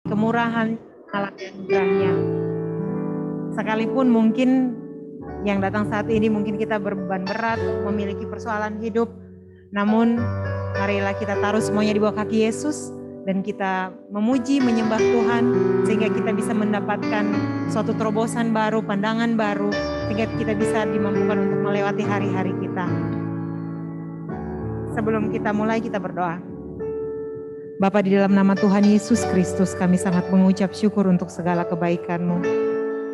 kemurahan, alat anugerahnya. Sekalipun mungkin yang datang saat ini mungkin kita berbeban berat, memiliki persoalan hidup, namun marilah kita taruh semuanya di bawah kaki Yesus dan kita memuji, menyembah Tuhan sehingga kita bisa mendapatkan suatu terobosan baru, pandangan baru, sehingga kita bisa dimampukan untuk melewati hari-hari kita. Sebelum kita mulai, kita berdoa. Bapa, di dalam nama Tuhan Yesus Kristus, kami sangat mengucap syukur untuk segala kebaikan-Mu.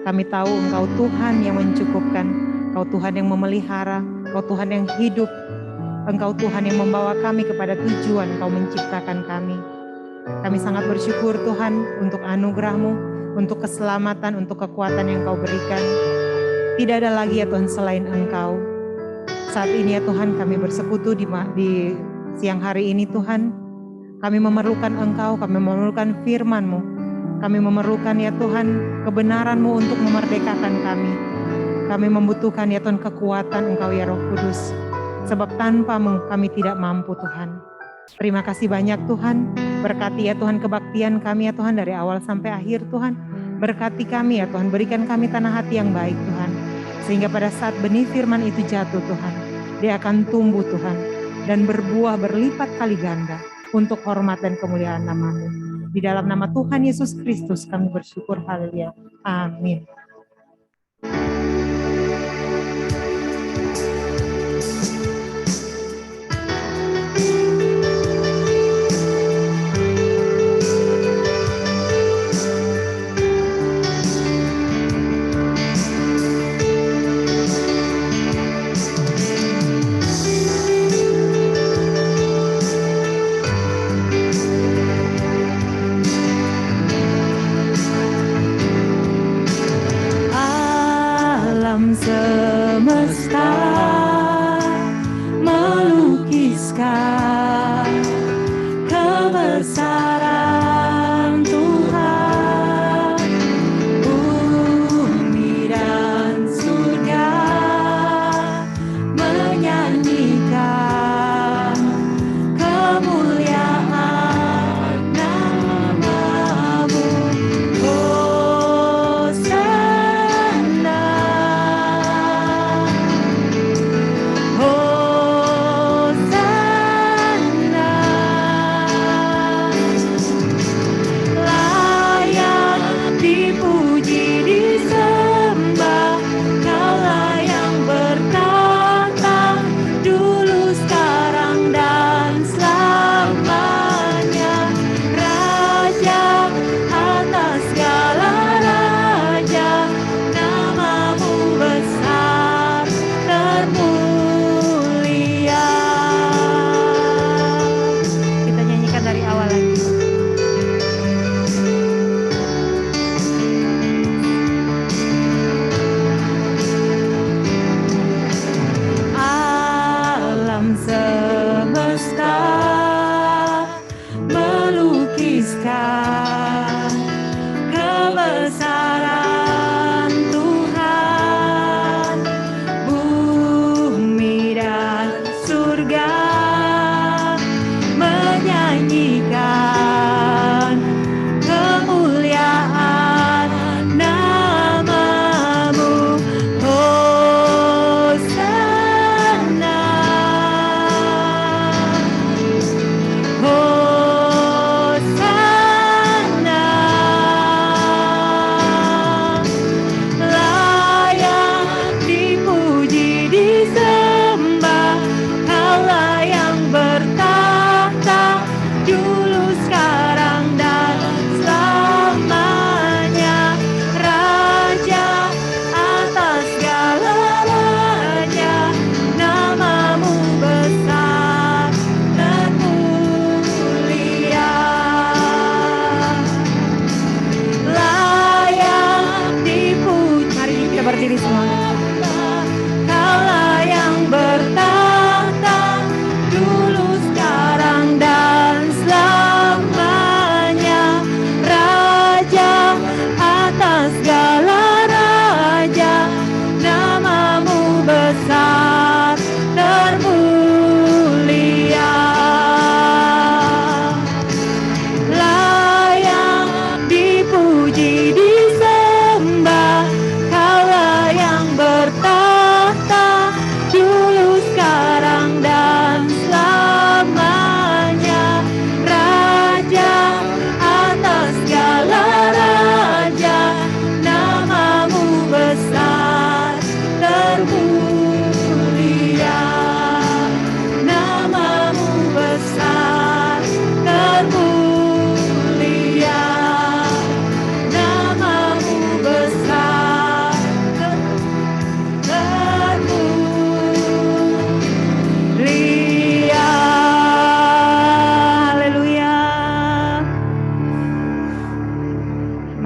Kami tahu Engkau Tuhan yang mencukupkan, Engkau Tuhan yang memelihara, Engkau Tuhan yang hidup, Engkau Tuhan yang membawa kami kepada tujuan, Engkau menciptakan kami. Kami sangat bersyukur Tuhan untuk anugerah-Mu, untuk keselamatan, untuk kekuatan yang Engkau berikan. Tidak ada lagi ya Tuhan selain Engkau. Saat ini ya Tuhan kami bersekutu di siang hari ini Tuhan. Kami memerlukan Engkau, kami memerlukan firman-Mu. Kami memerlukan ya Tuhan kebenaran-Mu untuk memerdekakan kami. Kami membutuhkan ya Tuhan kekuatan Engkau ya Roh Kudus. Sebab tanpa-Mu kami tidak mampu Tuhan. Terima kasih banyak Tuhan. Berkati ya Tuhan kebaktian kami ya Tuhan dari awal sampai akhir Tuhan. Berkati kami ya Tuhan. Berikan kami tanah hati yang baik Tuhan. Sehingga pada saat benih firman itu jatuh Tuhan. Dia akan tumbuh Tuhan. Dan berbuah berlipat kali ganda. Untuk hormat dan kemuliaan nama-Mu. Di dalam nama Tuhan Yesus Kristus kami bersyukur. Haleluya. Amin.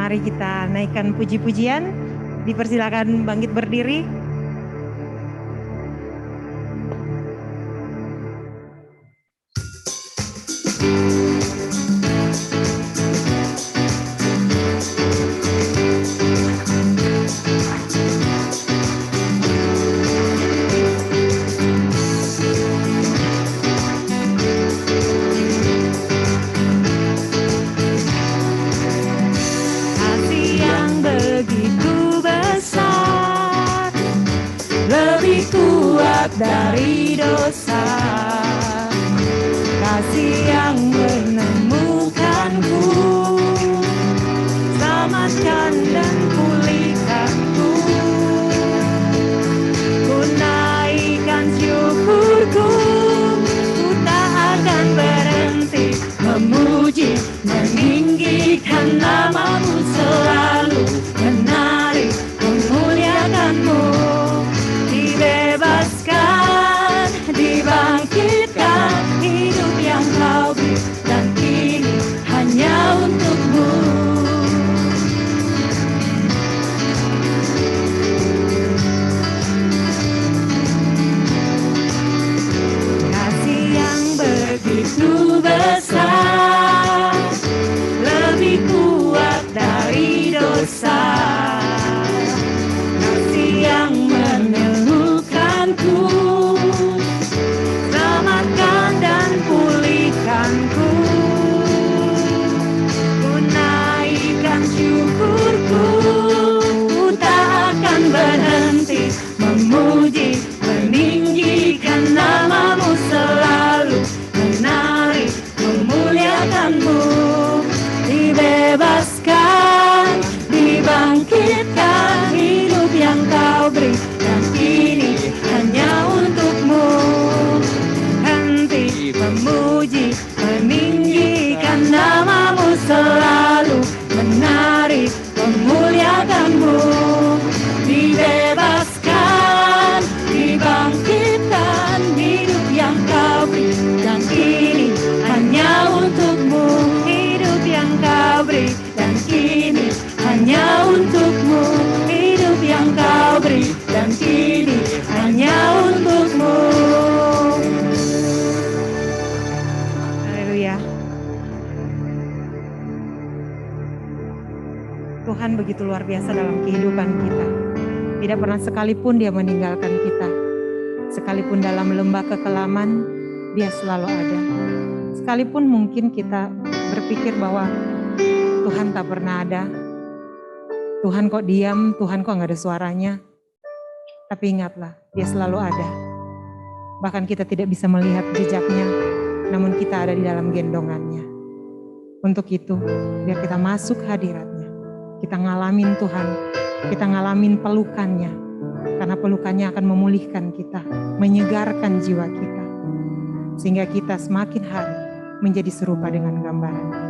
Mari kita naikkan puji-pujian. Dipersilakan bangkit berdiri. Dari dosa, kasih yang menemukanku, selamatkan dan pulihkanku. Ku naikkan syukurku, ku tak akan berhenti memuji, meninggikan namamu selalu, menari, memuliakanmu. Dibebaskan, dibangkitkan, hidup yang kau beri, dan kini hanya untukmu. Kasih yang begitu besar, lebih kuat dari dosa. Kasih yang menemukanku, selamatkan dan pulihkanku. Ku naikkan syukurku, ku tak akan berhenti memuji, meninggikan namamu selalu, menari, memuliakanmu. Dibebaskan, dibangkitkan, hidup yang kau beri, dan kini hanya untukmu. Henti memuji, meninggikan namamu selalu, menari, memuliakanmu. Dibebaskan, dibangkitkan, hidup yang kau beri, dan kini hanya untukmu. Hidup yang kau beri, dan kini hanya untukmu. Hidup yang kau beri, dan kini hanya untukmu. Haleluya. Tuhan begitu luar biasa dalam kehidupan kita. Tidak pernah sekalipun Dia meninggalkan kita. Sekalipun dalam lembah kekelaman, Dia selalu ada. Sekalipun mungkin kita berpikir bahwa Tuhan tak pernah ada. Tuhan kok diam, Tuhan kok gak ada suaranya. Tapi ingatlah, Dia selalu ada. Bahkan kita tidak bisa melihat jejaknya, namun kita ada di dalam gendongannya. Untuk itu, biar kita masuk hadiratnya. Kita ngalamin Tuhan, kita ngalamin pelukannya. Karena pelukannya akan memulihkan kita, menyegarkan jiwa kita. Sehingga kita semakin hari menjadi serupa dengan gambaran.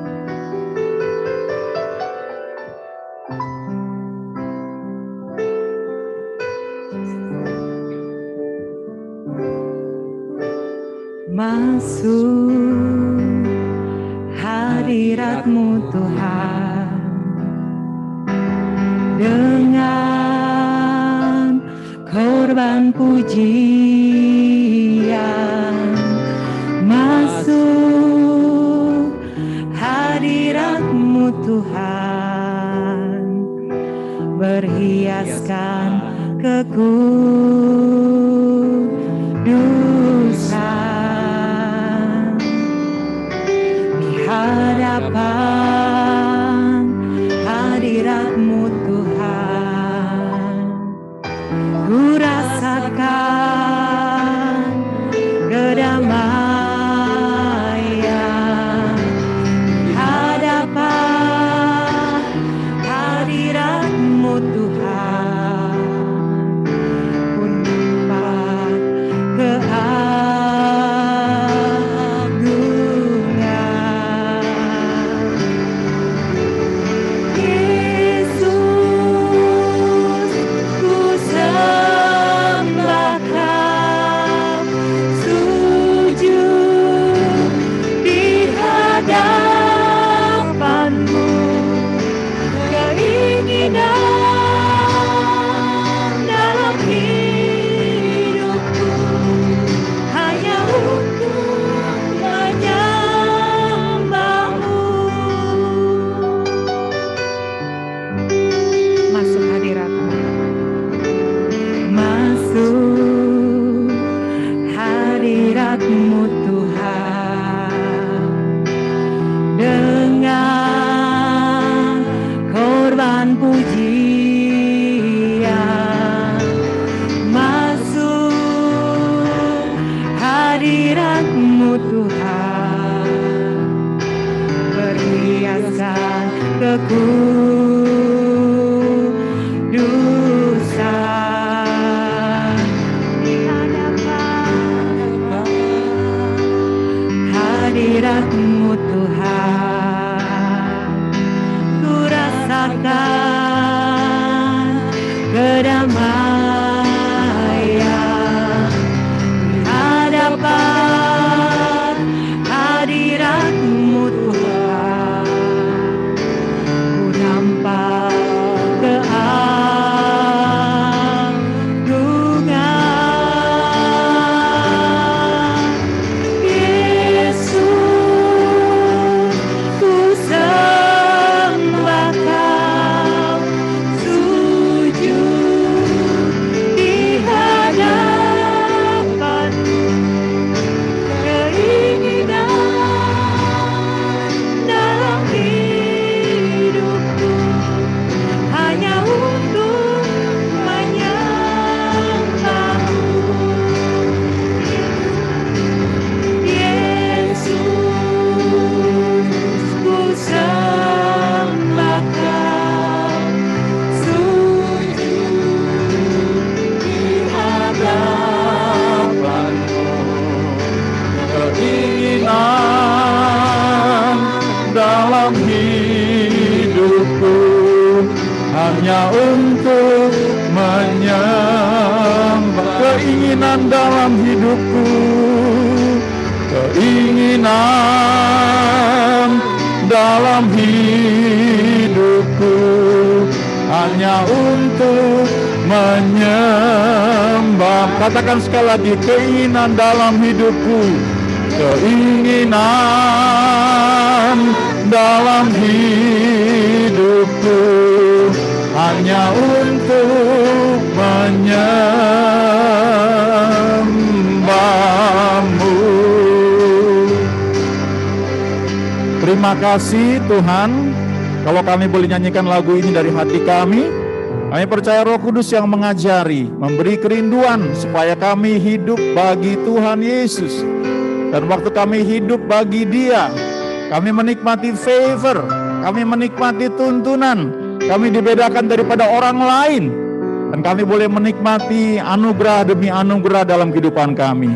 Masuk hadirat-Mu Tuhan, dengan korban pujian. Masuk hadirat-Mu Tuhan, berhiaskan kekudusan. Di hadapan hadirat-Mu Tuhan, ku rasakan kedamaian. Di hadapan hadirat-Mu Tuhan, ku nampak keagungan. kekudusan di hadapan hadirat-Mu Tuhan. Ku rasakan kedamaian di hadapan hadirat-Mu Tuhan. Ku nampak keagungan Yesus, ku sembah Kau, sujud di hadapan-Mu. Keinginan dalam hidupku hanya untuk menyembah-Mu. Yesus, ku sembah Kau, sujud di hadapan-Mu. Keinginan dalam hidupku hanya untuk menyembah. Keinginan dalam hidupku, keinginan dalam hidupku hanya untuk menyembah. Katakan sekali lagi, keinginan dalam hidupku, keinginan dalam hidupku hanya untuk menyembah-Mu. Terima kasih Tuhan, kalau kami boleh nyanyikan lagu ini dari hati kami. Kami percaya Roh Kudus yang mengajari, memberi kerinduan supaya kami hidup bagi Tuhan Yesus. Dan waktu kami hidup bagi Dia, kami menikmati favor, kami menikmati tuntunan, kami dibedakan daripada orang lain, dan kami boleh menikmati anugerah demi anugerah dalam kehidupan kami.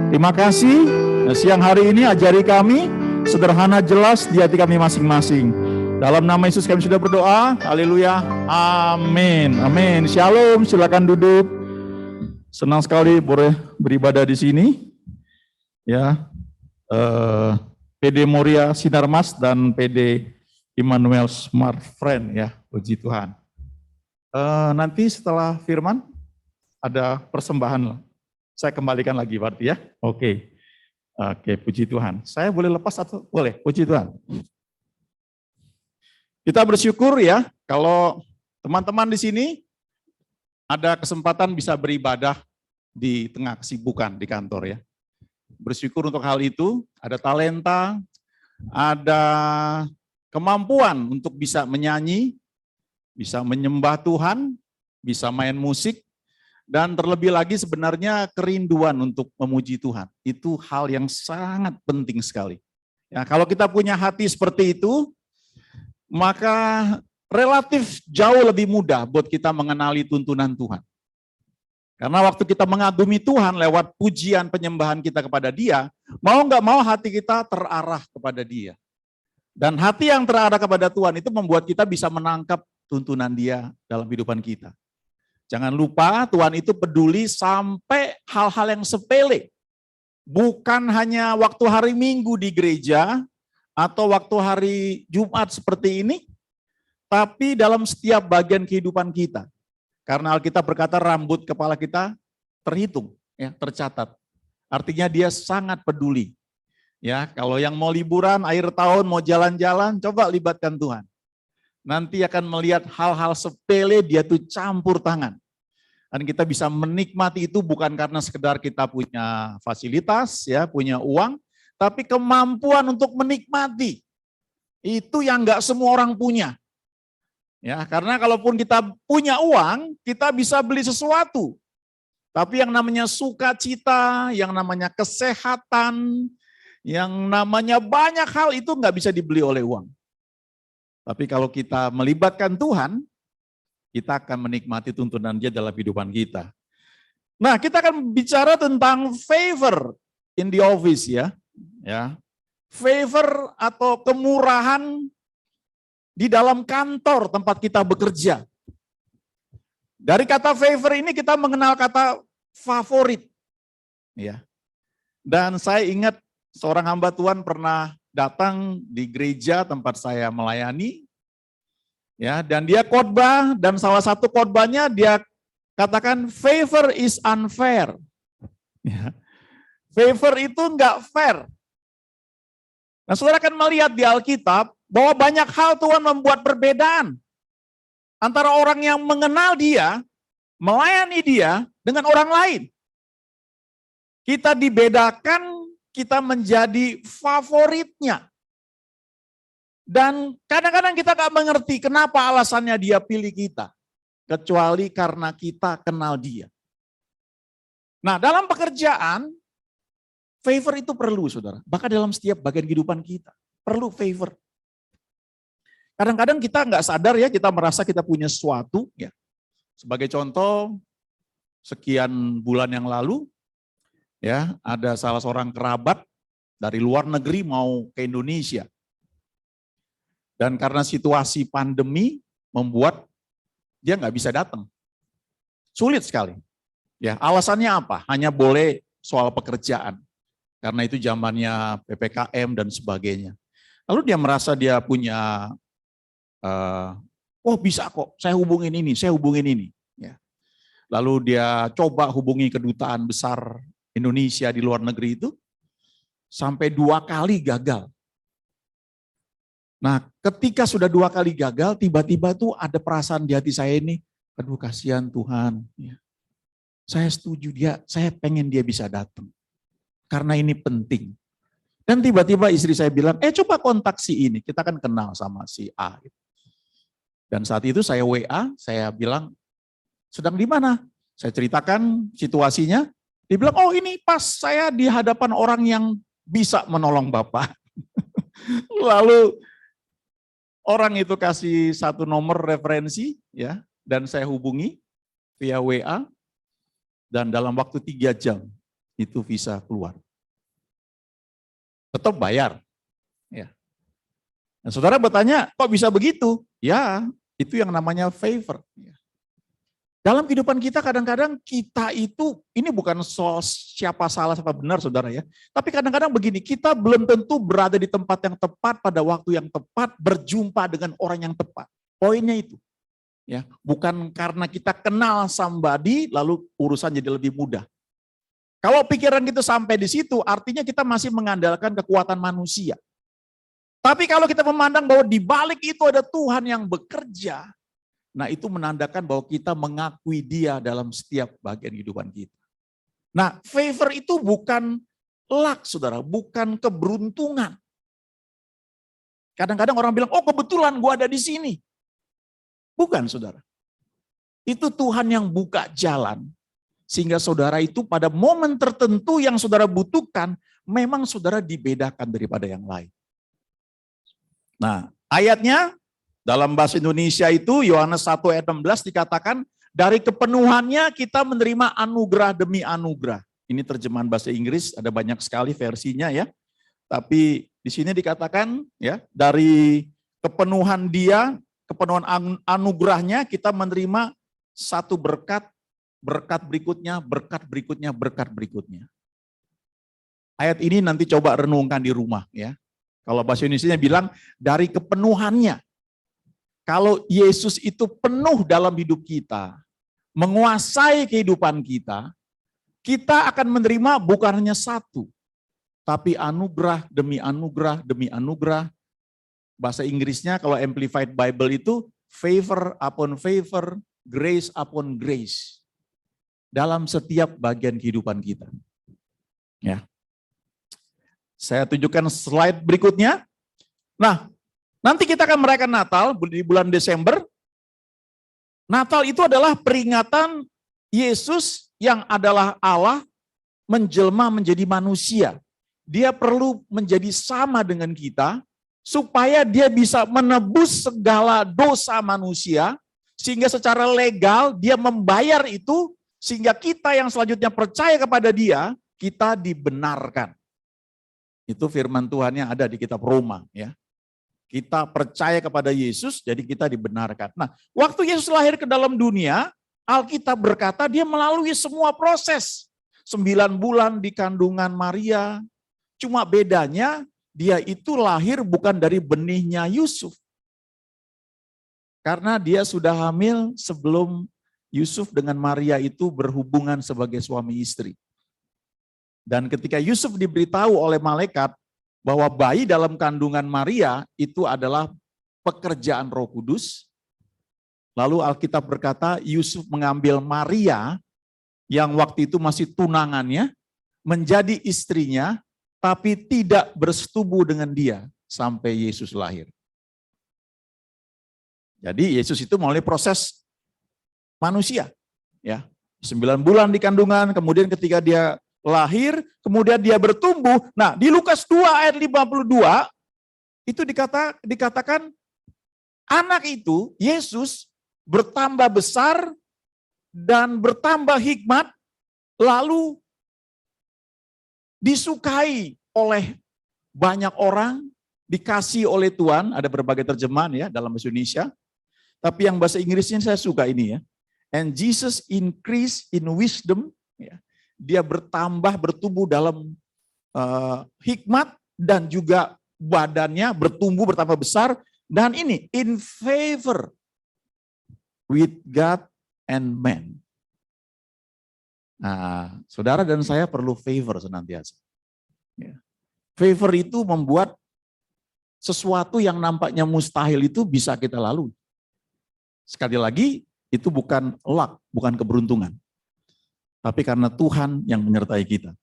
Terima kasih. Siang hari ini ajari kami sederhana, jelas di hati kami masing-masing. Dalam nama Yesus kami sudah berdoa. Haleluya. Amin. Amin. Shalom. Silakan duduk. Senang sekali boleh beribadah di sini. Ya, PD Moria Sinarmas dan PD Immanuel Smart Friend, ya, puji Tuhan. Nanti setelah firman ada persembahan, saya kembalikan lagi berarti ya. Oke, puji Tuhan. Saya boleh lepas atau boleh? Puji Tuhan. Kita bersyukur ya kalau teman-teman di sini ada kesempatan bisa beribadah di tengah kesibukan di kantor ya. Bersyukur untuk hal itu, ada talenta, ada kemampuan untuk bisa menyanyi, bisa menyembah Tuhan, bisa main musik, dan terlebih lagi sebenarnya kerinduan untuk memuji Tuhan. Itu hal yang sangat penting sekali. Ya, kalau kita punya hati seperti itu, maka relatif jauh lebih mudah buat kita mengenali tuntunan Tuhan. Karena waktu kita mengagumi Tuhan lewat pujian penyembahan kita kepada Dia, mau nggak mau hati kita terarah kepada Dia. Dan hati yang terarah kepada Tuhan itu membuat kita bisa menangkap tuntunan Dia dalam kehidupan kita. Jangan lupa Tuhan itu peduli sampai hal-hal yang sepele. Bukan hanya waktu hari Minggu di gereja, atau waktu hari Jumat seperti ini, tapi dalam setiap bagian kehidupan kita. Karena Alkitab berkata rambut kepala kita terhitung, ya, tercatat. Artinya Dia sangat peduli. Ya, kalau yang mau liburan, akhir tahun mau jalan-jalan, coba libatkan Tuhan. Nanti akan melihat hal-hal sepele Dia tuh campur tangan. Dan kita bisa menikmati itu bukan karena sekedar kita punya fasilitas, ya, punya uang, tapi kemampuan untuk menikmati. Itu yang enggak semua orang punya. Ya, karena kalaupun kita punya uang, kita bisa beli sesuatu. Tapi yang namanya sukacita, yang namanya kesehatan, yang namanya banyak hal itu enggak bisa dibeli oleh uang. Tapi kalau kita melibatkan Tuhan, kita akan menikmati tuntunan Dia dalam kehidupan kita. Nah, kita akan bicara tentang favor in the office ya. Favor atau kemurahan di dalam kantor tempat kita bekerja. Dari kata favor ini kita mengenal kata favorit. Ya. Dan saya ingat seorang hamba Tuhan pernah datang di gereja tempat saya melayani. Ya, dan dia khotbah, dan salah satu khotbahnya dia katakan favor is unfair. Ya. Favor itu enggak fair. Nah, saudara akan melihat di Alkitab bahwa banyak hal Tuhan membuat perbedaan antara orang yang mengenal Dia, melayani Dia, dengan orang lain. Kita dibedakan, kita menjadi favoritnya. Dan kadang-kadang kita gak mengerti kenapa alasannya Dia pilih kita. Kecuali karena kita kenal Dia. Nah, dalam pekerjaan, favor itu perlu, saudara. Bahkan dalam setiap bagian kehidupan kita. Perlu favor. Kadang-kadang kita nggak sadar ya, kita merasa kita punya sesuatu. Ya. Sebagai contoh, sekian bulan yang lalu, ya ada salah seorang kerabat dari luar negeri mau ke Indonesia. Dan karena situasi pandemi membuat dia nggak bisa datang. Sulit sekali. Ya, alasannya apa? Hanya boleh soal pekerjaan. Karena itu zamannya PPKM dan sebagainya. Lalu dia merasa dia punya, oh bisa kok, saya hubungin ini, saya hubungin ini. Ya. Lalu dia coba hubungi kedutaan besar Indonesia di luar negeri itu, sampai 2 kali gagal. Nah, ketika sudah 2 kali gagal, tiba-tiba tuh ada perasaan di hati saya ini, aduh kasihan Tuhan. Ya. Saya setuju dia, saya pengen dia bisa datang. Karena ini penting. Dan tiba-tiba istri saya bilang, coba kontak si ini, kita kan kenal sama si A. Dan saat itu saya WA, saya bilang, sedang di mana? Saya ceritakan situasinya, dia bilang, oh ini pas saya di hadapan orang yang bisa menolong Bapak. Lalu orang itu kasih satu nomor referensi, ya, dan saya hubungi via WA, dan dalam waktu 3 jam, itu visa keluar. Tetap bayar. Ya. Nah, saudara bertanya, kok bisa begitu? Ya, itu yang namanya favor. Ya. Dalam kehidupan kita kadang-kadang kita itu, ini bukan soal siapa salah siapa benar saudara ya. Tapi kadang-kadang begini, kita belum tentu berada di tempat yang tepat pada waktu yang tepat, berjumpa dengan orang yang tepat. Poinnya itu. Ya, bukan karena kita kenal somebody, lalu urusan jadi lebih mudah. Kalau pikiran kita sampai di situ, artinya kita masih mengandalkan kekuatan manusia. Tapi kalau kita memandang bahwa di balik itu ada Tuhan yang bekerja, nah itu menandakan bahwa kita mengakui Dia dalam setiap bagian kehidupan kita. Nah, favor itu bukan luck, saudara, bukan keberuntungan. Kadang-kadang orang bilang, oh kebetulan gua ada di sini. Bukan, saudara. Itu Tuhan yang buka jalan. Sehingga saudara itu pada momen tertentu yang saudara butuhkan, memang saudara dibedakan daripada yang lain. Nah, ayatnya dalam bahasa Indonesia itu, Yohanes 1 ayat 16 dikatakan, dari kepenuhannya kita menerima anugerah demi anugerah. Ini terjemahan bahasa Inggris, ada banyak sekali versinya ya. Tapi di sini dikatakan, ya dari kepenuhan Dia, kepenuhan anugerahnya kita menerima satu berkat, berkat berikutnya, berkat berikutnya, berkat berikutnya. Ayat ini nanti coba renungkan di rumah ya. Kalau bahasa Indonesianya bilang dari kepenuhannya. Kalau Yesus itu penuh dalam hidup kita, menguasai kehidupan kita, kita akan menerima bukan hanya satu, tapi anugerah demi anugerah demi anugerah. Bahasa Inggrisnya kalau Amplified Bible itu favor upon favor, grace upon grace. Dalam setiap bagian kehidupan kita. Ya. Saya tunjukkan slide berikutnya. Nah, nanti kita akan merayakan Natal di bulan Desember. Natal itu adalah peringatan Yesus yang adalah Allah menjelma menjadi manusia. Dia perlu menjadi sama dengan kita supaya dia bisa menebus segala dosa manusia, sehingga secara legal dia membayar itu, sehingga kita yang selanjutnya percaya kepada dia, kita dibenarkan. Itu firman Tuhan yang ada di kitab Roma, ya. Kita percaya kepada Yesus, jadi kita dibenarkan. Nah, waktu Yesus lahir ke dalam dunia, Alkitab berkata dia melalui semua proses. 9 bulan di kandungan Maria, cuma bedanya dia itu lahir bukan dari benihnya Yusuf. Karena dia sudah hamil sebelum Yusuf dengan Maria itu berhubungan sebagai suami istri. Dan ketika Yusuf diberitahu oleh malaikat bahwa bayi dalam kandungan Maria itu adalah pekerjaan Roh Kudus, lalu Alkitab berkata Yusuf mengambil Maria yang waktu itu masih tunangannya menjadi istrinya, tapi tidak bersetubuh dengan dia sampai Yesus lahir. Jadi Yesus itu melalui proses manusia, ya. 9 bulan di kandungan, kemudian ketika dia lahir, kemudian dia bertumbuh. Nah, di Lukas 2 ayat 52 itu dikatakan anak itu, Yesus, bertambah besar dan bertambah hikmat, lalu disukai oleh banyak orang, dikasih oleh Tuhan. Ada berbagai terjemahan ya dalam bahasa Indonesia. Tapi yang bahasa Inggrisnya saya suka ini ya. And Jesus increased in wisdom. Ya. Dia bertumbuh dalam hikmat, dan juga badannya bertambah besar. Dan ini, in favor with God and man. Nah, saudara dan saya perlu favor senantiasa. Ya. Favor itu membuat sesuatu yang nampaknya mustahil itu bisa kita lalui. Sekali lagi, itu bukan luck, bukan keberuntungan. Tapi karena Tuhan yang menyertai kita.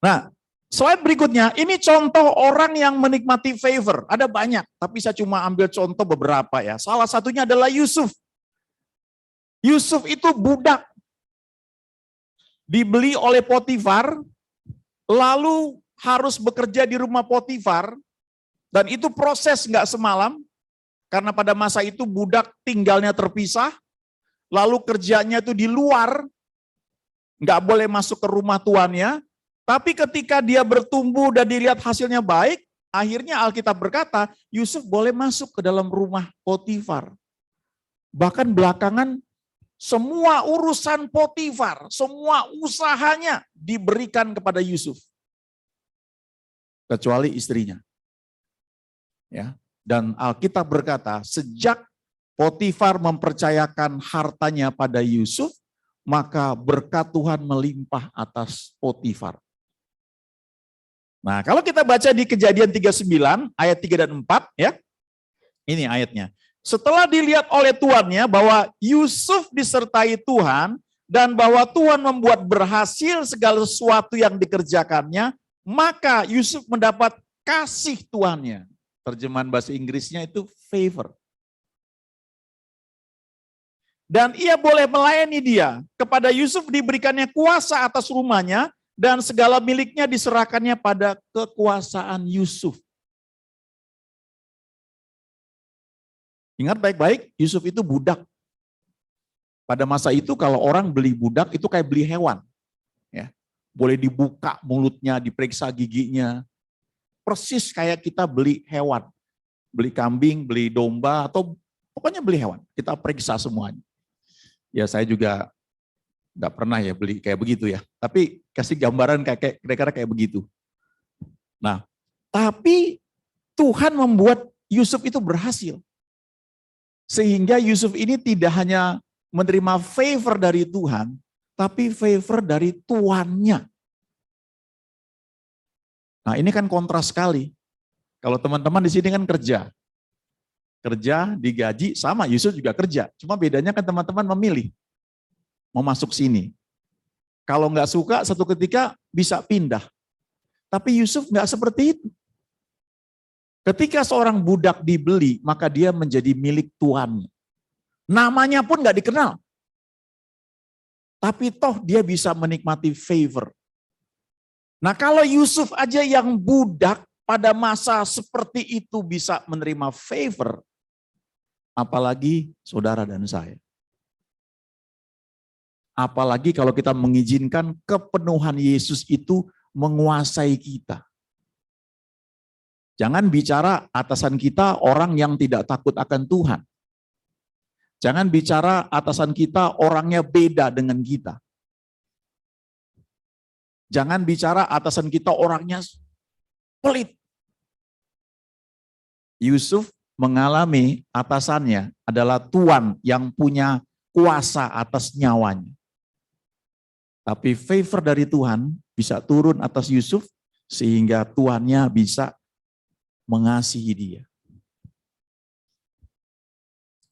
Nah, slide berikutnya, ini contoh orang yang menikmati favor. Ada banyak, tapi saya cuma ambil contoh beberapa ya. Salah satunya adalah Yusuf. Yusuf itu budak. Dibeli oleh Potifar, lalu harus bekerja di rumah Potifar, dan itu proses nggak semalam, karena pada masa itu budak tinggalnya terpisah, lalu kerjanya itu di luar, nggak boleh masuk ke rumah tuannya, tapi ketika dia bertumbuh dan dilihat hasilnya baik, akhirnya Alkitab berkata, Yusuf boleh masuk ke dalam rumah Potifar. Bahkan belakangan, semua urusan Potifar, semua usahanya diberikan kepada Yusuf. Kecuali istrinya. Ya. Dan Alkitab berkata, sejak Potifar mempercayakan hartanya pada Yusuf, maka berkat Tuhan melimpah atas Potifar. Nah, kalau kita baca di Kejadian 39 ayat 3 dan 4 ya. Ini ayatnya. Setelah dilihat oleh tuannya bahwa Yusuf disertai Tuhan dan bahwa Tuhan membuat berhasil segala sesuatu yang dikerjakannya, maka Yusuf mendapat kasih tuannya. Terjemahan bahasa Inggrisnya itu favor. Dan ia boleh melayani dia. Kepada Yusuf diberikannya kuasa atas rumahnya dan segala miliknya diserahkannya pada kekuasaan Yusuf. Ingat baik-baik, Yusuf itu budak. Pada masa itu kalau orang beli budak itu kayak beli hewan. Ya. Boleh dibuka mulutnya, diperiksa giginya. Persis kayak kita beli hewan. Beli kambing, beli domba, atau pokoknya beli hewan. Kita periksa semuanya. Ya saya juga nggak pernah ya beli kayak begitu ya. Tapi kasih gambaran kira-kira kayak begitu. Nah, tapi Tuhan membuat Yusuf itu berhasil. Sehingga Yusuf ini tidak hanya menerima favor dari Tuhan, tapi favor dari tuannya. Nah ini kan kontras sekali. Kalau teman-teman di sini kan kerja digaji sama, Yusuf juga kerja. Cuma bedanya kan teman-teman memilih mau masuk sini. Kalau nggak suka satu ketika bisa pindah. Tapi Yusuf nggak seperti itu. Ketika seorang budak dibeli, maka dia menjadi milik tuannya. Namanya pun nggak dikenal. Tapi toh dia bisa menikmati favor. Nah kalau Yusuf aja yang budak, pada masa seperti itu bisa menerima favor, apalagi saudara dan saya. Apalagi kalau kita mengizinkan kepenuhan Yesus itu menguasai kita. Jangan bicara atasan kita orang yang tidak takut akan Tuhan. Jangan bicara atasan kita orangnya beda dengan kita. Jangan bicara atasan kita orangnya pelit. Yusuf mengalami atasannya adalah tuan yang punya kuasa atas nyawanya. Tapi favor dari Tuhan bisa turun atas Yusuf sehingga tuannya bisa mengasihi dia.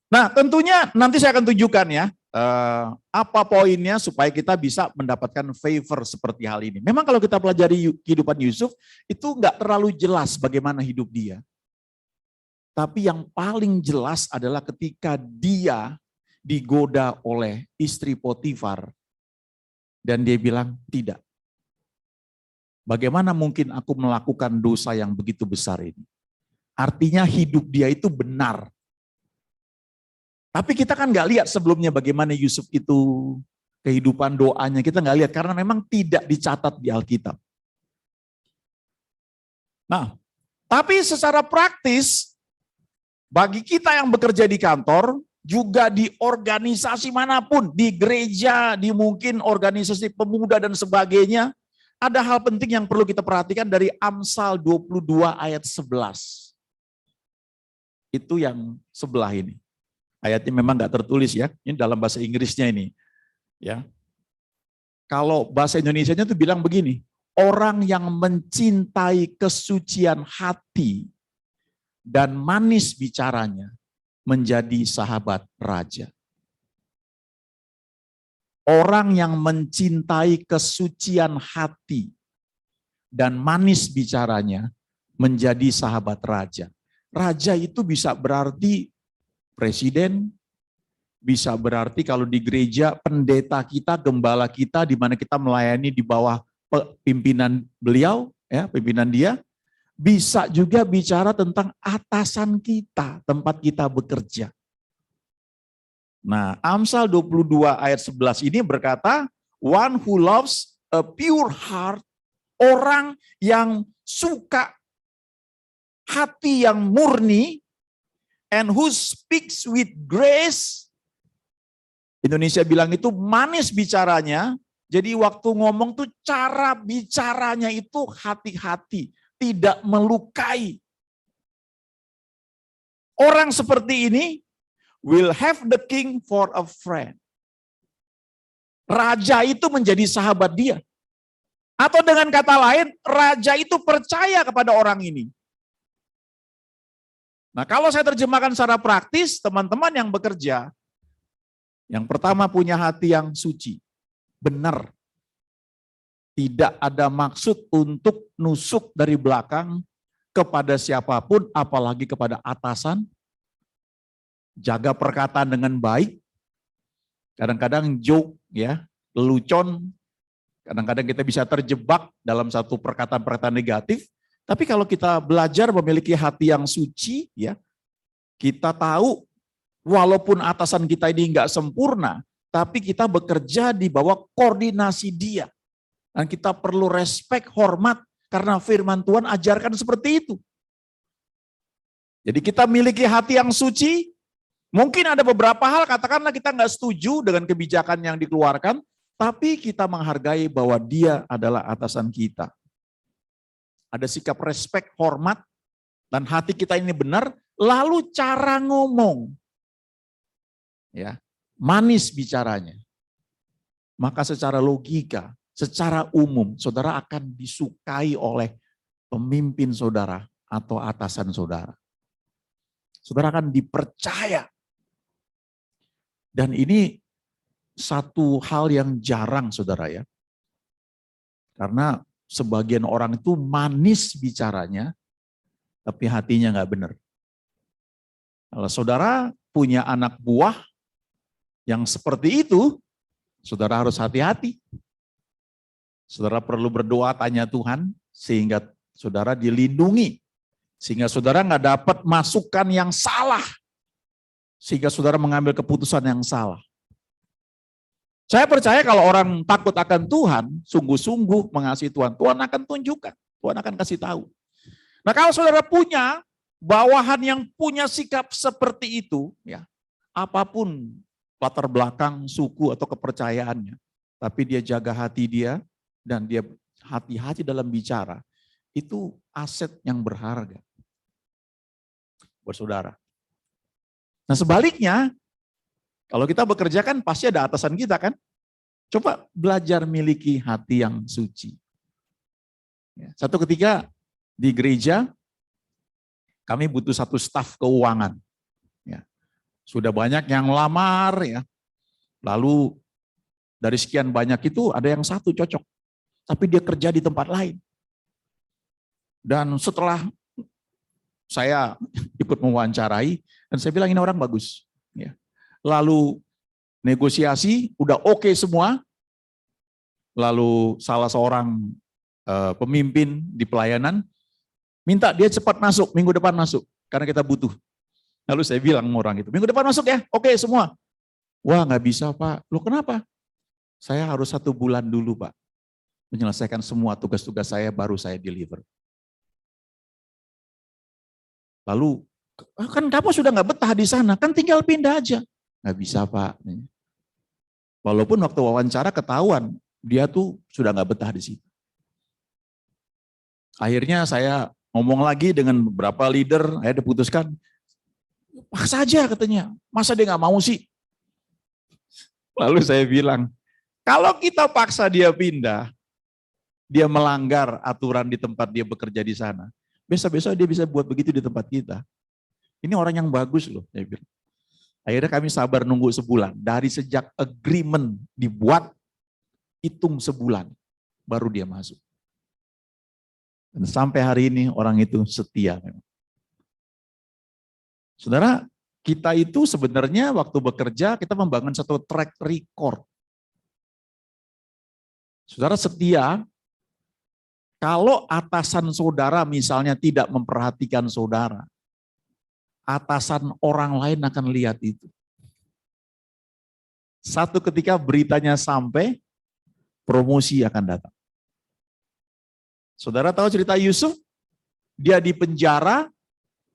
Nah, tentunya nanti saya akan tunjukkan ya apa poinnya supaya kita bisa mendapatkan favor seperti hal ini. Memang kalau kita pelajari kehidupan Yusuf itu nggak terlalu jelas bagaimana hidup dia. Tapi yang paling jelas adalah ketika dia digoda oleh istri Potifar dan dia bilang tidak. Bagaimana mungkin aku melakukan dosa yang begitu besar ini? Artinya hidup dia itu benar. Tapi kita kan nggak lihat sebelumnya bagaimana Yusuf itu kehidupan doanya, kita nggak lihat karena memang tidak dicatat di Alkitab. Nah, tapi secara praktis bagi kita yang bekerja di kantor, juga di organisasi manapun, di gereja, di mungkin organisasi pemuda dan sebagainya, ada hal penting yang perlu kita perhatikan dari Amsal 22 ayat 11. Itu yang sebelah ini. Ayatnya memang nggak tertulis ya, ini dalam bahasa Inggrisnya ini. Ya. Kalau bahasa Indonesianya tuh bilang begini, orang yang mencintai kesucian hati dan manis bicaranya menjadi sahabat raja. Orang yang mencintai kesucian hati dan manis bicaranya menjadi sahabat raja. Raja itu bisa berarti presiden, bisa berarti kalau di gereja pendeta kita, gembala kita, di mana kita melayani di bawah pimpinan beliau, ya pimpinan dia. Bisa juga bicara tentang atasan kita, tempat kita bekerja. Nah, Amsal 22 ayat 11 ini berkata, one who loves a pure heart, orang yang suka hati yang murni, and who speaks with grace, Indonesia bilang itu manis bicaranya, jadi waktu ngomong tuh cara bicaranya itu hati-hati, tidak melukai. Orang seperti ini will have the king for a friend. Raja itu menjadi sahabat dia. Atau dengan kata lain, raja itu percaya kepada orang ini. Nah, kalau saya terjemahkan secara praktis, teman-teman yang bekerja, yang pertama punya hati yang suci, benar. Tidak ada maksud untuk nusuk dari belakang kepada siapapun, apalagi kepada atasan. Jaga perkataan dengan baik. Kadang-kadang joke, ya, lelucon. Kadang-kadang kita bisa terjebak dalam satu perkataan-perkataan negatif. Tapi kalau kita belajar memiliki hati yang suci, ya, kita tahu walaupun atasan kita ini enggak sempurna, tapi kita bekerja di bawah koordinasi dia. Dan kita perlu respect, hormat, karena firman Tuhan ajarkan seperti itu. Jadi kita miliki hati yang suci. Mungkin ada beberapa hal, katakanlah kita nggak setuju dengan kebijakan yang dikeluarkan, tapi kita menghargai bahwa dia adalah atasan kita. Ada sikap respek, hormat, dan hati kita ini benar, lalu cara ngomong, ya, manis bicaranya. Maka secara logika, secara umum, saudara akan disukai oleh pemimpin saudara atau atasan saudara. Saudara akan dipercaya. Dan ini satu hal yang jarang, saudara, ya. Karena sebagian orang itu manis bicaranya, tapi hatinya nggak benar. Kalau saudara punya anak buah yang seperti itu, saudara harus hati-hati. Saudara perlu berdoa, tanya Tuhan, sehingga saudara dilindungi, sehingga saudara nggak dapat masukan yang salah, sehingga saudara mengambil keputusan yang salah. Saya percaya kalau orang takut akan Tuhan, sungguh-sungguh mengasihi Tuhan, Tuhan akan tunjukkan, Tuhan akan kasih tahu. Nah, kalau saudara punya bawahan yang punya sikap seperti itu, ya, apapun latar belakang, suku atau kepercayaannya, tapi dia jaga hati dia dan dia hati-hati dalam bicara, itu aset yang berharga buat saudara. Nah, sebaliknya, kalau kita bekerja kan pasti ada atasan kita kan. Coba belajar miliki hati yang suci. Satu ketika di gereja, kami butuh satu staf keuangan. Ya. Sudah banyak yang melamar, ya. Lalu dari sekian banyak itu ada yang satu cocok. Tapi dia kerja di tempat lain. Dan setelah saya ikut mewawancarai, dan saya bilang ini orang bagus. Ya. Lalu negosiasi, udah oke semua. Lalu salah seorang pemimpin di pelayanan minta dia cepat masuk, minggu depan masuk, karena kita butuh. Lalu saya bilang sama orang itu, minggu depan masuk ya, oke semua. Wah nggak bisa Pak, loh kenapa? Saya harus 1 bulan dulu Pak, menyelesaikan semua tugas-tugas saya, baru saya deliver. Lalu, kan kamu sudah nggak betah di sana, kan tinggal pindah aja. Nggak bisa Pak. Walaupun waktu wawancara ketahuan, dia tuh sudah nggak betah di situ. Akhirnya saya ngomong lagi dengan beberapa leader, akhirnya diputuskan, paksa aja katanya, masa dia nggak mau sih? Lalu saya bilang, kalau kita paksa dia pindah, dia melanggar aturan di tempat dia bekerja di sana, besok-besok dia bisa buat begitu di tempat kita. Ini orang yang bagus loh, saya bilang. Akhirnya kami sabar nunggu sebulan. Dari sejak agreement dibuat, hitung sebulan, baru dia masuk. Dan sampai hari ini orang itu setia. Saudara, kita itu sebenarnya waktu bekerja, kita membangun satu track record. Saudara setia, kalau atasan saudara misalnya tidak memperhatikan saudara, atasan orang lain akan lihat itu. Satu ketika beritanya sampai, promosi akan datang. Saudara tahu cerita Yusuf? Dia di penjara,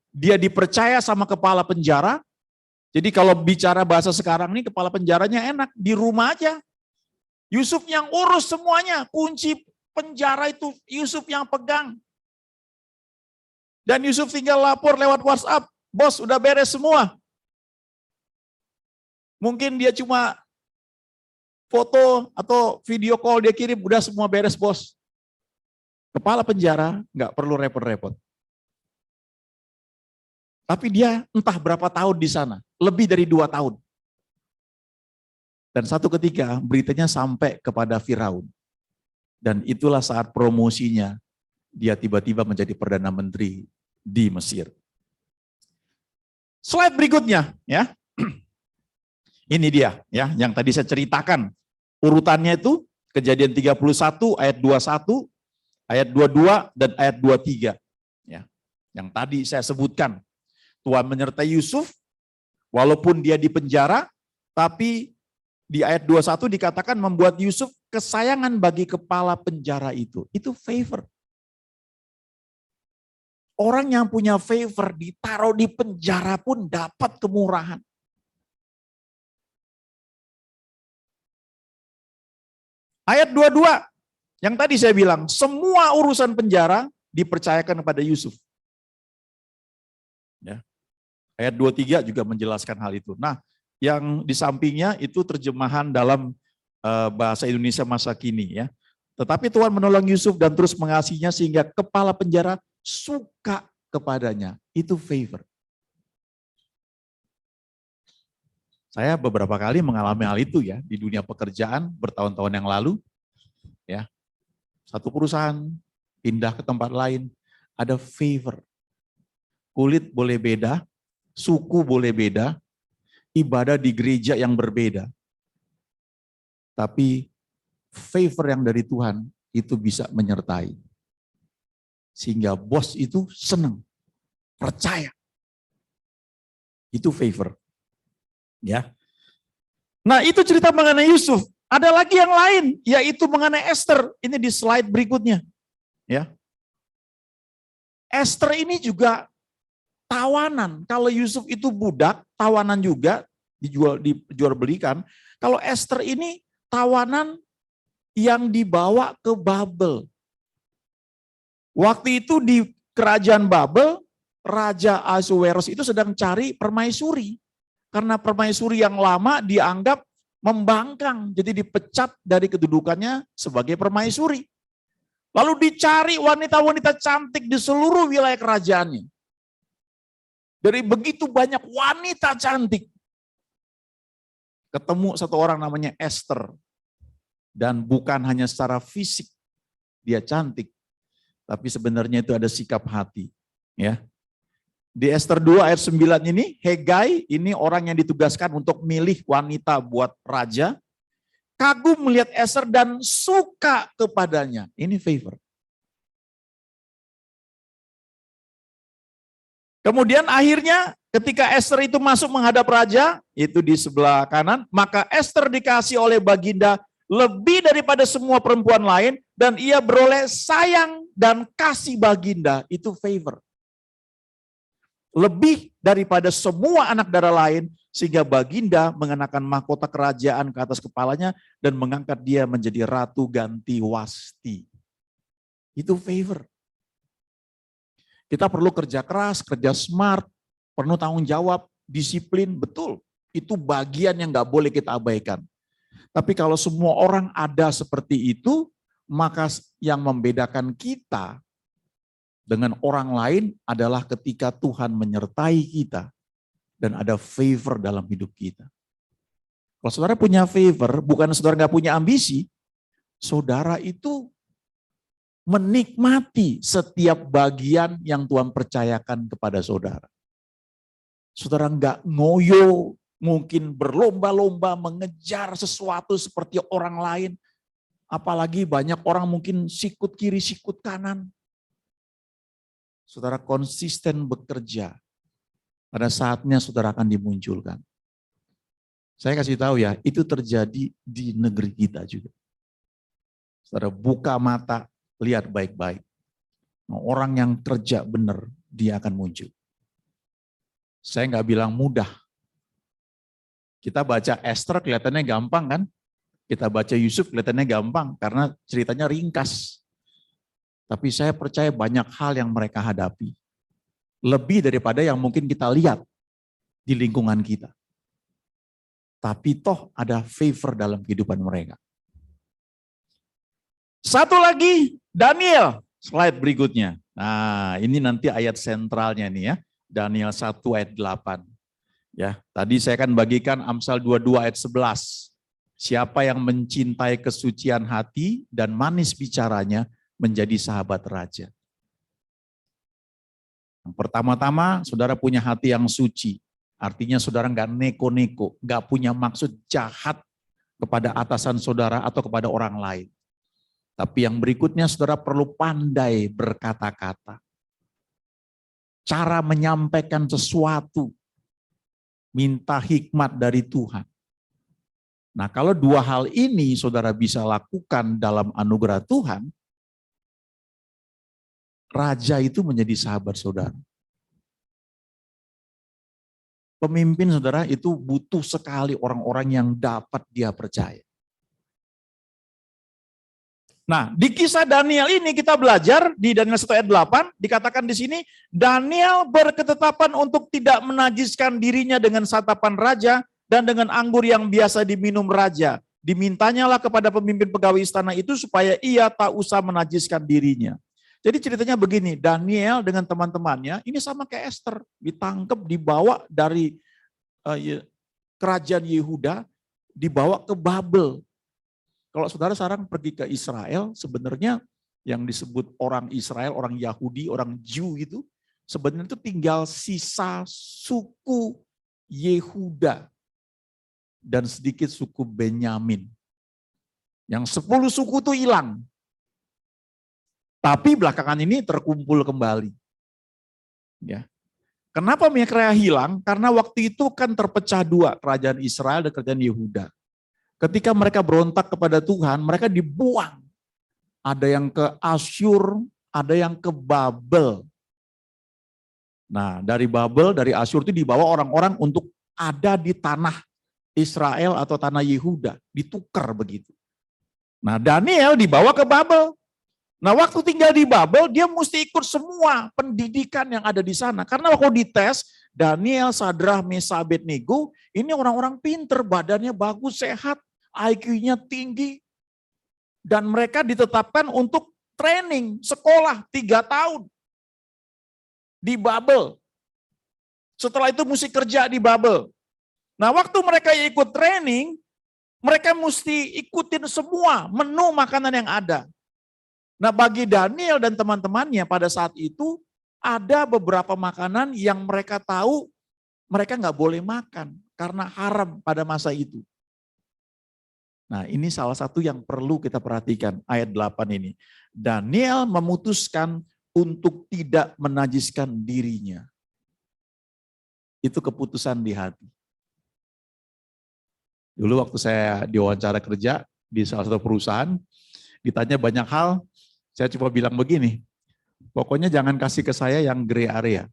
dia dipercaya sama kepala penjara. Jadi kalau bicara bahasa sekarang nih, kepala penjaranya enak, di rumah aja. Yusuf yang urus semuanya, kunci penjara itu Yusuf yang pegang. Dan Yusuf tinggal lapor lewat WhatsApp, bos udah beres semua. Mungkin dia cuma foto atau video call dia kirim, udah semua beres bos. Kepala penjara nggak perlu repot-repot. Tapi dia entah berapa tahun di sana, lebih dari 2 tahun. Dan satu ketika beritanya sampai kepada Firaun. Dan itulah saat promosinya, dia tiba-tiba menjadi Perdana Menteri di Mesir. Slide berikutnya, ya. Ini dia, ya, yang tadi saya ceritakan. Urutannya itu Kejadian 31 ayat 21, ayat 22 dan ayat 23. Ya. Yang tadi saya sebutkan. Tuhan menyertai Yusuf walaupun dia di penjara, tapi di ayat 21 dikatakan membuat Yusuf kesayangan bagi kepala penjara itu. Itu favor. Orang yang punya favor ditaruh di penjara pun dapat kemurahan. Ayat 22, yang tadi saya bilang, semua urusan penjara dipercayakan kepada Yusuf. Ya. Ayat 23 juga menjelaskan hal itu. Nah, yang di sampingnya itu terjemahan dalam bahasa Indonesia masa kini ya. Tetapi Tuhan menolong Yusuf dan terus mengasihinya sehingga kepala penjara suka kepadanya. Itu favor. Saya beberapa kali mengalami hal itu ya di dunia pekerjaan bertahun-tahun yang lalu. Ya. Satu perusahaan pindah ke tempat lain, ada favor. Kulit boleh beda, suku boleh beda, ibadah di gereja yang berbeda. Tapi favor yang dari Tuhan itu bisa menyertai. Sehingga bos itu senang, percaya. Itu favor. Ya. Nah, itu cerita mengenai Yusuf. Ada lagi yang lain, yaitu mengenai Esther. Ini di slide berikutnya. Ya. Esther ini juga tawanan. Kalau Yusuf itu budak, tawanan juga, dijual belikan. Kalau Esther ini tawanan yang dibawa ke Babel. Waktu itu di kerajaan Babel, Raja Ahasuerus itu sedang cari permaisuri. Karena permaisuri yang lama dianggap membangkang, jadi dipecat dari kedudukannya sebagai permaisuri. Lalu dicari wanita-wanita cantik di seluruh wilayah kerajaannya. Dari begitu banyak wanita cantik, ketemu satu orang namanya Esther. Dan bukan hanya secara fisik dia cantik, tapi sebenarnya itu ada sikap hati. Ya. Di Esther 2 ayat 9 ini, Hegai ini orang yang ditugaskan untuk milih wanita buat raja, kagum melihat Esther dan suka kepadanya. Ini favor. Kemudian akhirnya ketika Esther itu masuk menghadap raja, itu di sebelah kanan, maka Esther dikasih oleh baginda lebih daripada semua perempuan lain, dan ia beroleh sayang dan kasih baginda, itu favor. Lebih daripada semua anak darah lain, sehingga baginda mengenakan mahkota kerajaan ke atas kepalanya dan mengangkat dia menjadi ratu ganti Wasti. Itu favor. Kita perlu kerja keras, kerja smart, perlu tanggung jawab, disiplin, betul. Itu bagian yang gak boleh kita abaikan. Tapi kalau semua orang ada seperti itu, maka yang membedakan kita dengan orang lain adalah ketika Tuhan menyertai kita dan ada favor dalam hidup kita. Kalau saudara punya favor, bukan saudara nggak punya ambisi, saudara itu menikmati setiap bagian yang Tuhan percayakan kepada saudara. Saudara nggak ngoyo, mungkin berlomba-lomba mengejar sesuatu seperti orang lain. Apalagi banyak orang mungkin sikut kiri, sikut kanan. Saudara konsisten bekerja, pada saatnya saudara akan dimunculkan. Saya kasih tahu ya, itu terjadi di negeri kita juga. Saudara buka mata, lihat baik-baik. Orang yang kerja benar, dia akan muncul. Saya nggak bilang mudah. Kita baca Esther kelihatannya gampang kan? Kita baca Yusuf kelihatannya gampang karena ceritanya ringkas. Tapi saya percaya banyak hal yang mereka hadapi. Lebih daripada yang mungkin kita lihat di lingkungan kita. Tapi toh ada favor dalam kehidupan mereka. Satu lagi, Daniel. Slide berikutnya. Nah, ini nanti ayat sentralnya nih ya. Daniel 1 ayat 8. Ya, tadi saya akan bagikan Amsal 22 ayat 11. Siapa yang mencintai kesucian hati dan manis bicaranya menjadi sahabat raja. Yang pertama-tama, saudara punya hati yang suci. Artinya saudara nggak neko-neko, nggak punya maksud jahat kepada atasan saudara atau kepada orang lain. Tapi yang berikutnya saudara perlu pandai berkata-kata. Cara menyampaikan sesuatu, minta hikmat dari Tuhan. Nah, kalau dua hal ini saudara bisa lakukan dalam anugerah Tuhan, raja itu menjadi sahabat saudara. Pemimpin saudara itu butuh sekali orang-orang yang dapat dia percaya. Nah, di kisah Daniel ini kita belajar di Daniel 1 ayat 8, dikatakan di sini, Daniel berketetapan untuk tidak menajiskan dirinya dengan santapan raja dan dengan anggur yang biasa diminum raja. Dimintanyalah kepada pemimpin pegawai istana itu supaya ia tak usah menajiskan dirinya. Jadi ceritanya begini, Daniel dengan teman-temannya, ini sama kayak Esther, ditangkap, dibawa dari kerajaan Yehuda, dibawa ke Babel. Kalau saudara sekarang pergi ke Israel, sebenarnya yang disebut orang Israel, orang Yahudi, orang Jew itu, sebenarnya itu tinggal sisa suku Yehuda dan sedikit suku Benyamin. Yang 10 suku itu hilang. Tapi belakangan ini terkumpul kembali. Ya. Kenapa Mekrea hilang? Karena waktu itu kan terpecah dua, kerajaan Israel dan kerajaan Yehuda. Ketika mereka berontak kepada Tuhan, mereka dibuang. Ada yang ke Asyur, ada yang ke Babel. Nah, dari Babel, dari Asyur itu dibawa orang-orang untuk ada di tanah Israel atau tanah Yehuda, ditukar begitu. Nah, Daniel dibawa ke Babel. Nah, waktu tinggal di Babel, dia mesti ikut semua pendidikan yang ada di sana. Karena waktu dites, Daniel, Sadrah, Mesah, Abednego, ini orang-orang pinter, badannya bagus, sehat, IQ-nya tinggi. Dan mereka ditetapkan untuk training, sekolah 3 tahun di Babel. Setelah itu mesti kerja di Babel. Nah, waktu mereka ikut training, mereka mesti ikutin semua menu makanan yang ada. Nah, bagi Daniel dan teman-temannya pada saat itu ada beberapa makanan yang mereka tahu mereka nggak boleh makan karena haram pada masa itu. Nah, ini salah satu yang perlu kita perhatikan ayat 8 ini. Daniel memutuskan untuk tidak menajiskan dirinya. Itu keputusan di hati. Dulu waktu saya diwawancara kerja di salah satu perusahaan, ditanya banyak hal, saya cuma bilang begini, pokoknya jangan kasih ke saya yang gray area.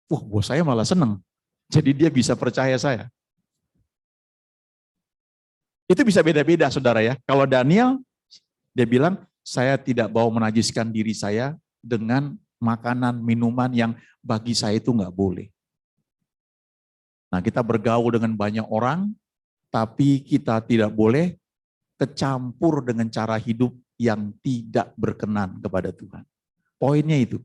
Bos saya malah seneng, jadi dia bisa percaya saya. Itu bisa beda-beda saudara ya. Kalau Daniel, dia bilang, saya tidak mau menajiskan diri saya dengan makanan, minuman yang bagi saya itu nggak boleh. Nah, kita bergaul dengan banyak orang, tapi kita tidak boleh kecampur dengan cara hidup yang tidak berkenan kepada Tuhan. Poinnya itu.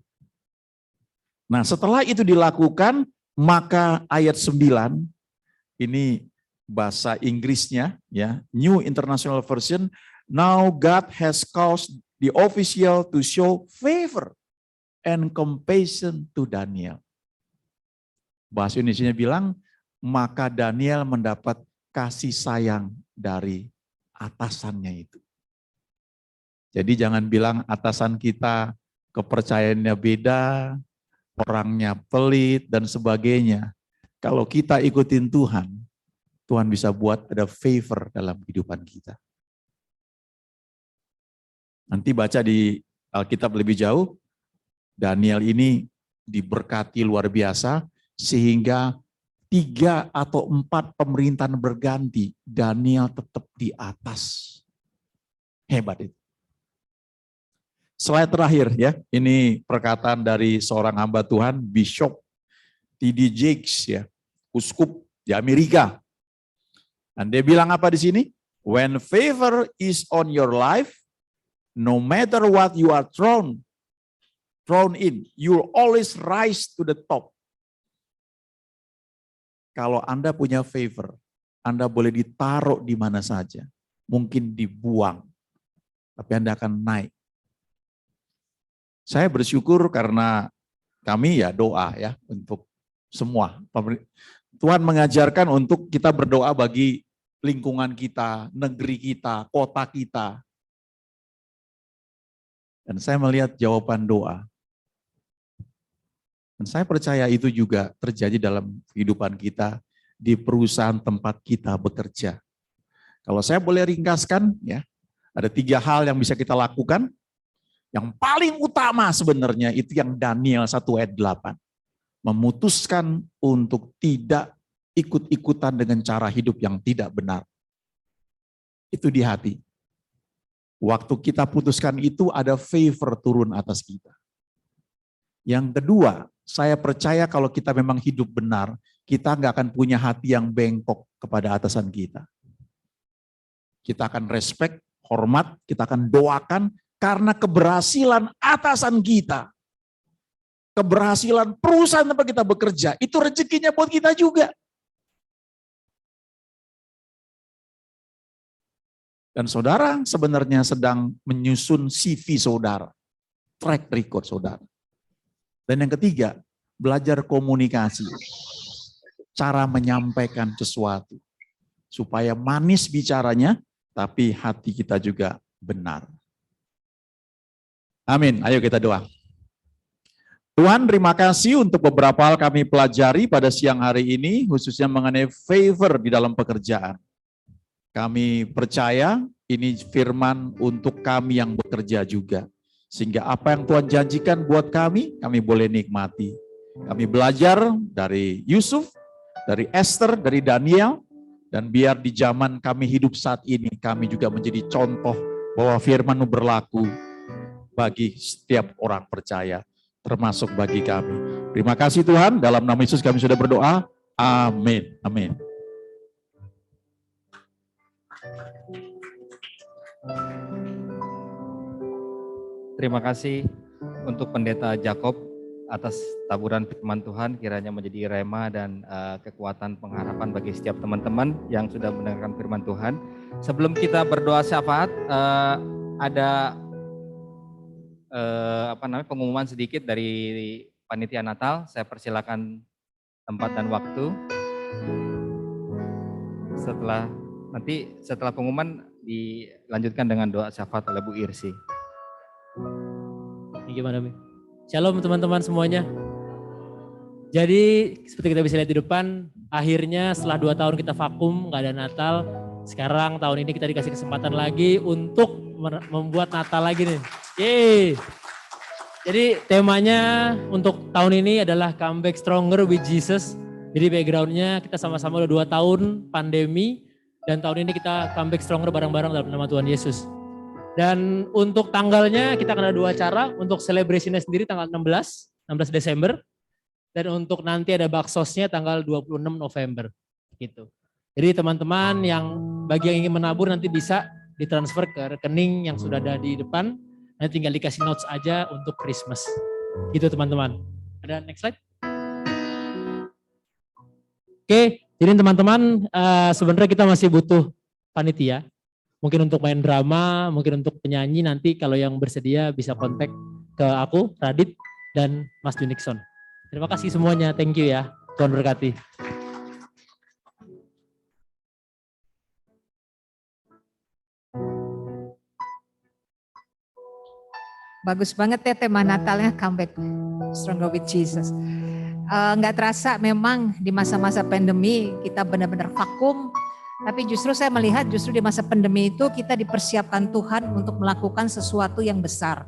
Nah, setelah itu dilakukan, maka ayat 9, ini bahasa Inggrisnya, ya, New International Version, now God has caused the official to show favor and compassion to Daniel. Bahasa Indonesianya bilang, maka Daniel mendapat kasih sayang dari atasannya itu. Jadi jangan bilang atasan kita kepercayaannya beda, orangnya pelit dan sebagainya. Kalau kita ikutin Tuhan, Tuhan bisa buat ada favor dalam kehidupan kita. Nanti baca di Alkitab lebih jauh, Daniel ini diberkati luar biasa sehingga 3 atau 4 pemerintahan berganti, Daniel tetap di atas. Hebat itu. Slide terakhir ya, ini perkataan dari seorang hamba Tuhan, Bishop T.D. Jakes ya, uskup di Amerika. Dan dia bilang apa di sini? When favor is on your life, no matter what you are thrown in, you will always rise to the top. Kalau Anda punya favor, Anda boleh ditaruh di mana saja. Mungkin dibuang, tapi Anda akan naik. Saya bersyukur karena kami ya doa ya untuk semua. Tuhan mengajarkan untuk kita berdoa bagi lingkungan kita, negeri kita, kota kita. Dan saya melihat jawaban doa. Dan saya percaya itu juga terjadi dalam kehidupan kita di perusahaan tempat kita bekerja. Kalau saya boleh ringkaskan, ya, ada 3 hal yang bisa kita lakukan. Yang paling utama sebenarnya itu yang Daniel 1 ayat 8. Memutuskan untuk tidak ikut-ikutan dengan cara hidup yang tidak benar. Itu di hati. Waktu kita putuskan itu ada favor turun atas kita. Yang kedua, saya percaya kalau kita memang hidup benar, kita nggak akan punya hati yang bengkok kepada atasan kita. Kita akan respect, hormat, kita akan doakan karena keberhasilan atasan kita. Keberhasilan perusahaan tempat kita bekerja, itu rezekinya buat kita juga. Dan saudara sebenarnya sedang menyusun CV saudara, track record saudara. Dan yang ketiga, belajar komunikasi. Cara menyampaikan sesuatu. Supaya manis bicaranya, tapi hati kita juga benar. Amin. Ayo kita doa. Tuhan, terima kasih untuk beberapa hal kami pelajari pada siang hari ini, khususnya mengenai favor di dalam pekerjaan. Kami percaya ini firman untuk kami yang bekerja juga. Sehingga apa yang Tuhan janjikan buat kami boleh nikmati. Kami belajar dari Yusuf, dari Esther, dari Daniel, dan biar di zaman kami hidup saat ini, kami juga menjadi contoh bahwa firman-Mu berlaku bagi setiap orang percaya, termasuk bagi kami. Terima kasih Tuhan, dalam nama Yesus kami sudah berdoa. Amin. Amin. Terima kasih untuk Pendeta Jacob atas taburan firman Tuhan, kiranya menjadi rema dan kekuatan pengharapan bagi setiap teman-teman yang sudah mendengarkan firman Tuhan. Sebelum kita berdoa syafaat, ada pengumuman sedikit dari panitia Natal. Saya persilakan tempat dan waktu. Setelah pengumuman dilanjutkan dengan doa syafaat oleh Bu Irsi. Gimana Mi? Shalom teman-teman semuanya. Jadi seperti kita bisa lihat di depan, akhirnya setelah 2 tahun kita vakum, gak ada Natal. Sekarang tahun ini kita dikasih kesempatan lagi untuk membuat Natal lagi nih. Yeay. Jadi temanya untuk tahun ini adalah Comeback Stronger with Jesus. Jadi backgroundnya kita sama-sama udah 2 tahun pandemi, dan tahun ini kita comeback stronger bareng-bareng dalam nama Tuhan Yesus. Dan untuk tanggalnya kita akan ada 2 acara, untuk celebration-nya sendiri tanggal 16 Desember, dan untuk nanti ada baksosnya tanggal 26 November gitu. Jadi teman-teman bagi yang ingin menabur nanti bisa ditransfer ke rekening yang sudah ada di depan, nanti tinggal dikasih notes aja untuk Christmas. Gitu teman-teman. Ada next slide? Oke, jadi teman-teman sebenarnya kita masih butuh panitia. Mungkin untuk main drama, mungkin untuk penyanyi, nanti kalau yang bersedia bisa kontak ke aku, Radit, dan Mas Junikson. Terima kasih semuanya, thank you ya. Tuhan berkati. Bagus banget ya tema Natalnya, Comeback Stronger with Jesus. Nggak terasa memang di masa-masa pandemi kita benar-benar vakum. Tapi justru saya melihat justru di masa pandemi itu kita dipersiapkan Tuhan untuk melakukan sesuatu yang besar.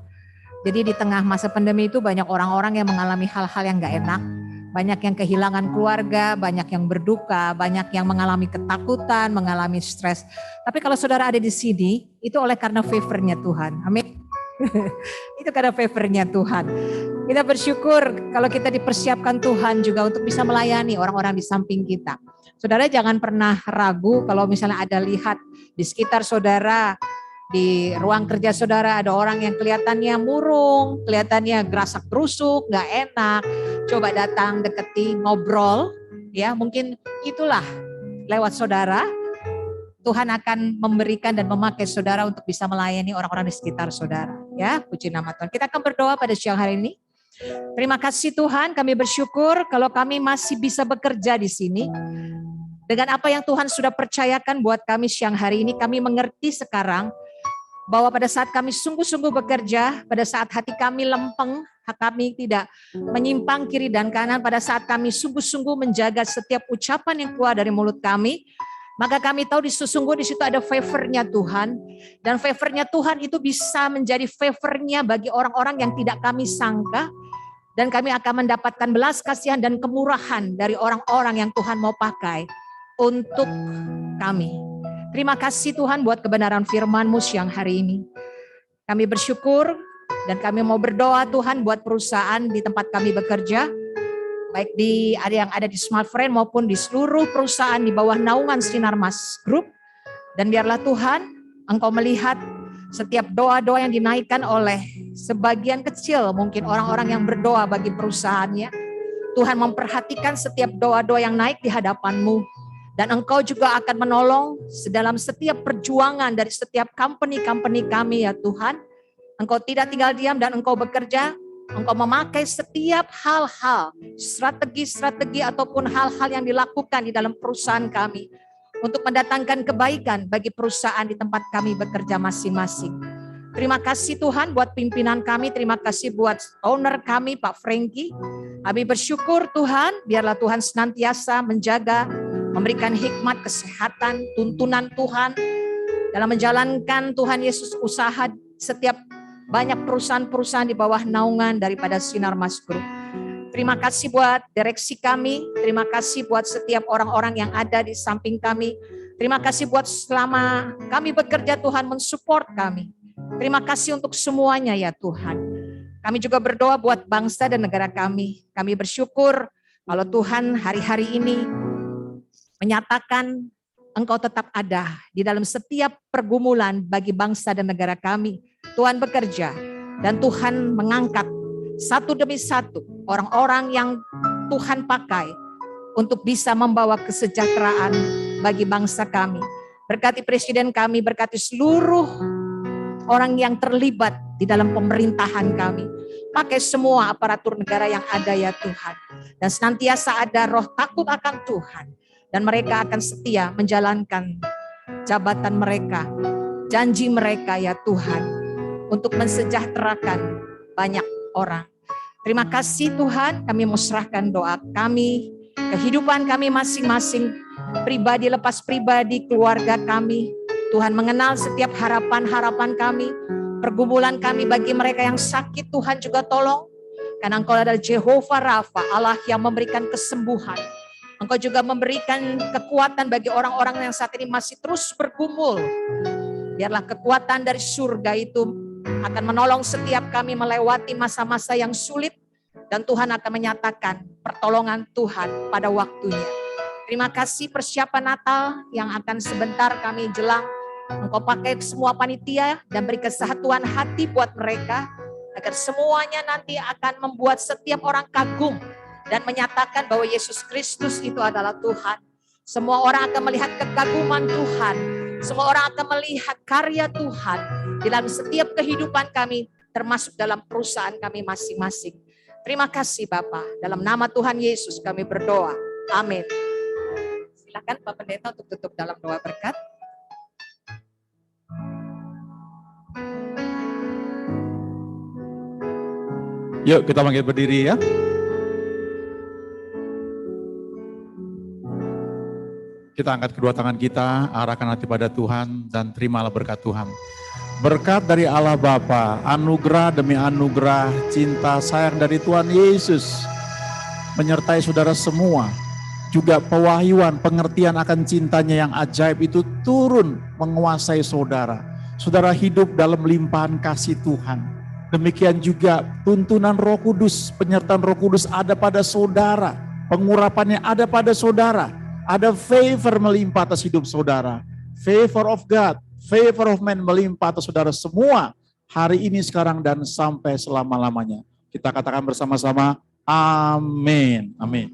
Jadi di tengah masa pandemi itu banyak orang-orang yang mengalami hal-hal yang gak enak. Banyak yang kehilangan keluarga, banyak yang berduka, banyak yang mengalami ketakutan, mengalami stres. Tapi kalau saudara ada di sini, itu oleh karena favor-nya Tuhan. Amin. Itu karena favor-nya Tuhan. Kita bersyukur kalau kita dipersiapkan Tuhan juga untuk bisa melayani orang-orang di samping kita. Saudara jangan pernah ragu kalau misalnya ada lihat di sekitar saudara, di ruang kerja saudara ada orang yang kelihatannya murung, kelihatannya gerasak gerusuk, gak enak. Coba datang deketi, ngobrol, ya mungkin itulah lewat saudara, Tuhan akan memberikan dan memakai saudara untuk bisa melayani orang-orang di sekitar saudara. Ya, puji nama Tuhan. Kita akan berdoa pada siang hari ini. Terima kasih Tuhan, kami bersyukur kalau kami masih bisa bekerja di sini. Dengan apa yang Tuhan sudah percayakan buat kami siang hari ini, kami mengerti sekarang bahwa pada saat kami sungguh-sungguh bekerja, pada saat hati kami lempeng, kami tidak menyimpang kiri dan kanan, pada saat kami sungguh-sungguh menjaga setiap ucapan yang keluar dari mulut kami, maka kami tahu di situ ada favor-nya Tuhan, dan favor-nya Tuhan itu bisa menjadi favor-nya bagi orang-orang yang tidak kami sangka, dan kami akan mendapatkan belas kasihan dan kemurahan dari orang-orang yang Tuhan mau pakai untuk kami. Terima kasih Tuhan buat kebenaran firman-Mu siang hari ini. Kami bersyukur dan kami mau berdoa Tuhan buat perusahaan di tempat kami bekerja, baik yang ada di Smart Friend maupun di seluruh perusahaan di bawah naungan Sinar Mas Group. Dan biarlah Tuhan Engkau melihat setiap doa-doa yang dinaikkan oleh sebagian kecil mungkin orang-orang yang berdoa bagi perusahaannya. Tuhan memperhatikan setiap doa-doa yang naik di hadapan-Mu. Dan Engkau juga akan menolong dalam setiap perjuangan dari setiap company-company kami ya Tuhan. Engkau tidak tinggal diam dan Engkau bekerja. Engkau memakai setiap hal-hal, strategi-strategi ataupun hal-hal yang dilakukan di dalam perusahaan kami. Untuk mendatangkan kebaikan bagi perusahaan di tempat kami bekerja masing-masing. Terima kasih Tuhan buat pimpinan kami, terima kasih buat owner kami Pak Frankie. Kami bersyukur Tuhan, biarlah Tuhan senantiasa menjaga, memberikan hikmat, kesehatan, tuntunan Tuhan dalam menjalankan Tuhan Yesus usaha setiap banyak perusahaan-perusahaan di bawah naungan daripada Sinar Mas Group. Terima kasih buat direksi kami, terima kasih buat setiap orang-orang yang ada di samping kami. Terima kasih buat selama kami bekerja Tuhan mensupport kami. Terima kasih untuk semuanya ya Tuhan. Kami juga berdoa buat bangsa dan negara kami. Kami bersyukur kalau Tuhan hari-hari ini menyatakan Engkau tetap ada di dalam setiap pergumulan bagi bangsa dan negara kami. Tuhan bekerja dan Tuhan mengangkat satu demi satu orang-orang yang Tuhan pakai untuk bisa membawa kesejahteraan bagi bangsa kami. Berkati presiden kami, berkati seluruh orang yang terlibat di dalam pemerintahan kami. Pakai semua aparatur negara yang ada ya Tuhan. Dan senantiasa ada roh takut akan Tuhan. Dan mereka akan setia menjalankan jabatan mereka, janji mereka ya Tuhan, untuk mensejahterakan banyak orang. Terima kasih Tuhan, kami mau serahkan doa kami, kehidupan kami masing-masing, pribadi lepas pribadi, keluarga kami. Tuhan mengenal setiap harapan-harapan kami, pergumulan kami bagi mereka yang sakit, Tuhan juga tolong. Karena Engkau adalah Jehovah Rafa, Allah yang memberikan kesembuhan. Engkau juga memberikan kekuatan bagi orang-orang yang saat ini masih terus bergumul. Biarlah kekuatan dari surga itu akan menolong setiap kami melewati masa-masa yang sulit. Dan Tuhan akan menyatakan pertolongan Tuhan pada waktunya. Terima kasih persiapan Natal yang akan sebentar kami jelang. Engkau pakai semua panitia dan beri kesatuan hati buat mereka. Agar semuanya nanti akan membuat setiap orang kagum. Dan menyatakan bahwa Yesus Kristus itu adalah Tuhan. Semua orang akan melihat kekaguman Tuhan. Semua orang akan melihat karya Tuhan dalam setiap kehidupan kami, termasuk dalam perusahaan kami masing-masing. Terima kasih Bapa. Dalam nama Tuhan Yesus kami berdoa. Amin. Silakan Pak Pendeta untuk tutup dalam doa berkat. Yuk kita bangkit berdiri ya. Kita angkat kedua tangan kita, arahkan hati pada Tuhan dan terimalah berkat Tuhan. Berkat dari Allah Bapa, anugerah demi anugerah, cinta sayang dari Tuhan Yesus menyertai saudara semua. Juga pewahyuan, pengertian akan cintanya yang ajaib itu turun menguasai saudara. Saudara hidup dalam limpahan kasih Tuhan. Demikian juga tuntunan Roh Kudus, penyertaan Roh Kudus ada pada saudara. Pengurapannya ada pada saudara. Ada favor melimpah atas hidup saudara. Favor of God, favor of man melimpah atas saudara semua. Hari ini, sekarang, dan sampai selama-lamanya. Kita katakan bersama-sama, amin. Amin.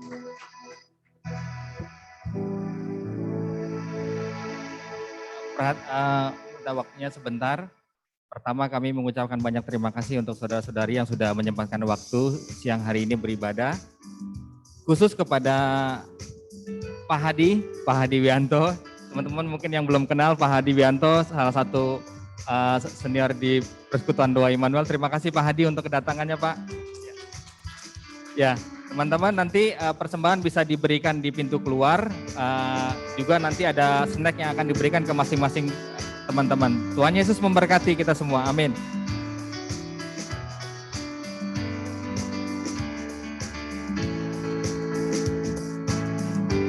Kita waktunya sebentar. Pertama kami mengucapkan banyak terima kasih untuk saudara-saudari yang sudah menyempatkan waktu siang hari ini beribadah. Khusus kepada Pak Hadi Wianto. Teman-teman mungkin yang belum kenal Pak Hadi Wianto, salah satu senior di Persekutuan Doa Immanuel. Terima kasih Pak Hadi untuk kedatangannya Pak. Ya, teman-teman nanti persembahan bisa diberikan di pintu keluar. Juga nanti ada snack yang akan diberikan ke masing-masing teman-teman. Tuhan Yesus memberkati kita semua. Amin.